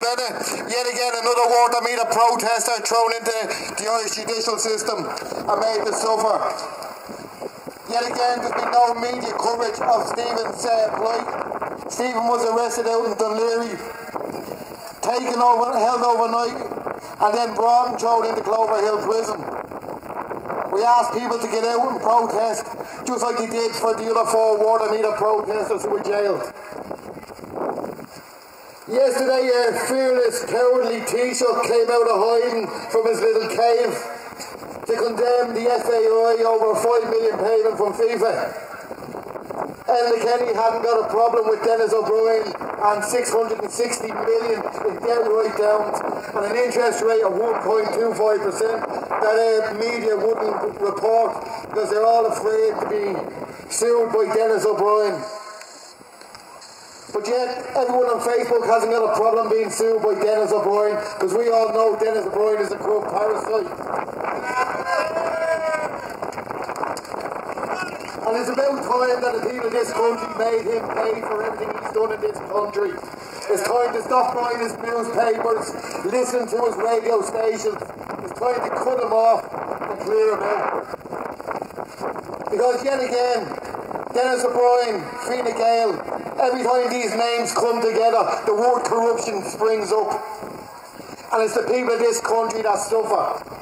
Bennett. Yet again, another water meter protester thrown into the Irish judicial system and made to suffer. Yet again, there's been no media coverage of Stephen's plight. Stephen was arrested out in Dunleary, held overnight, and then brought and thrown into Clover Hill Prison. We asked people to get out and protest, just like they did for the other 4 water meter protesters who were jailed. Yesterday, a fearless, cowardly Taoiseach came out of hiding from his little cave to condemn the FAI over a $5 million payment from FIFA. Enda Kenny hadn't got a problem with Dennis O'Brien and $660 million in debt write-downs and an interest rate of 1.25% that media wouldn't report because they're all afraid to be sued by Dennis O'Brien. But yet, everyone on Facebook hasn't got a problem being sued by Dennis O'Brien because we all know Dennis O'Brien is a corrupt parasite. And it's about time that the people of this country made him pay for everything he's done in this country. It's time to stop buying his newspapers, listen to his radio stations. It's time to cut him off and clear him out. Because yet again, Dennis O'Brien, Fine Gael, every time these names come together, the word corruption springs up. And it's the people of this country that suffer.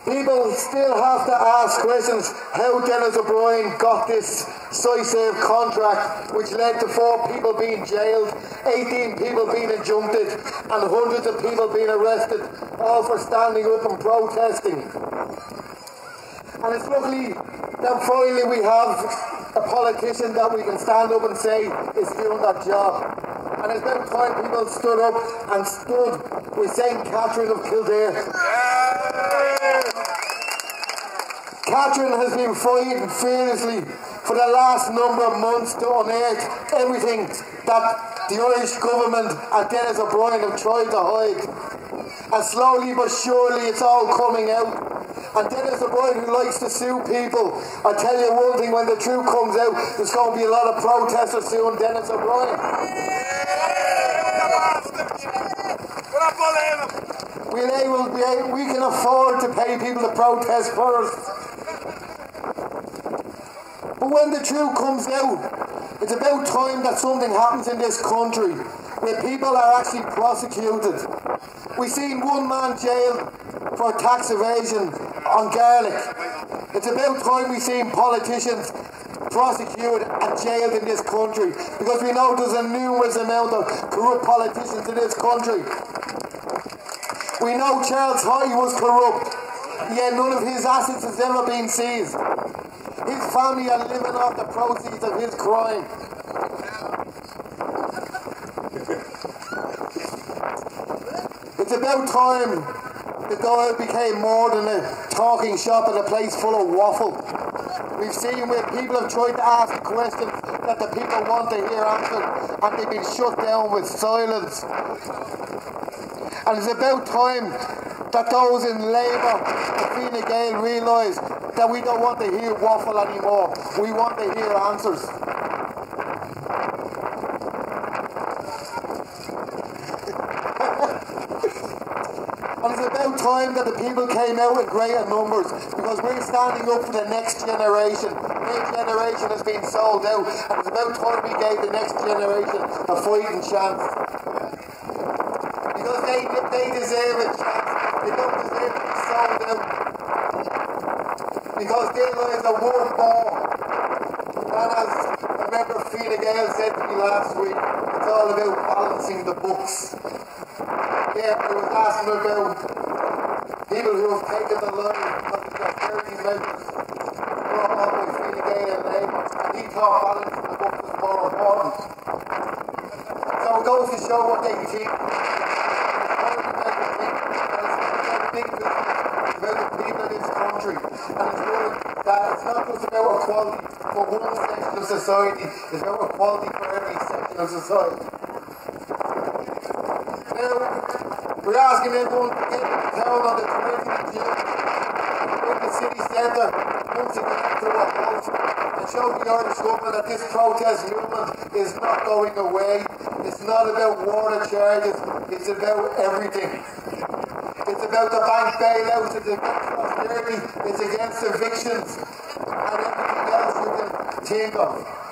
People still have to ask questions how Dennis O'Brien got this SciSave contract which led to 4 people being jailed, 18 people being injuncted and hundreds of people being arrested, all for standing up and protesting. And it's lucky that finally we have a politician that we can stand up and say is doing that job. And it's about time people stood up and stood with St. Catherine of Kildare. Catherine has been fighting fearlessly for the last number of months to unearth everything that the Irish government and Dennis O'Brien have tried to hide. And slowly but surely it's all coming out. And Dennis O'Brien, who likes to sue people, I tell you one thing, when the truth comes out, there's going to be a lot of protesters suing Dennis O'Brien. We can afford to pay people to protest first. But when the truth comes out, it's about time that something happens in this country where people are actually prosecuted. We've seen one man jailed for tax evasion on garlic. It's about time we've seen politicians prosecuted and jailed in this country because we know there's a numerous amount of corrupt politicians in this country. We know Charles Haughey was corrupt, yet none of his assets has ever been seized. His family are living off the proceeds of his crime. It's about time the Dáil became more than a talking shop and a place full of waffle. We've seen where people have tried to ask questions that the people want to hear answered and they've been shut down with silence. And it's about time that those in Labour and Fine Gael realise that we don't want to hear waffle anymore. We want to hear answers. And it's about time that the people came out in greater numbers because we're standing up for the next generation. Their generation has been sold out and it's about time we gave the next generation a fighting chance. Because they deserve a chance. They don't deserve to be sold out. Because their lives are worth more. And as a member of Fine Gael said to me last week, it's all about balancing the books. Yeah, I was asking about people who have taken the line of the austerity measures brought on by Fine Gael and Labour, and he thought balancing the books was more important. So it goes to show what they think. About the people of this country, and it's worth that it's not just about equality for one section of society, it's about equality for every section of society. Now, we're asking everyone to get down on the 20th of June in the city centre once again to a halt and show the Irish government that this protest movement is not going away. It's not about water charges, it's about everything. It's about the bank bailouts, it's against prosperity, it's against evictions, and everything else you can think of.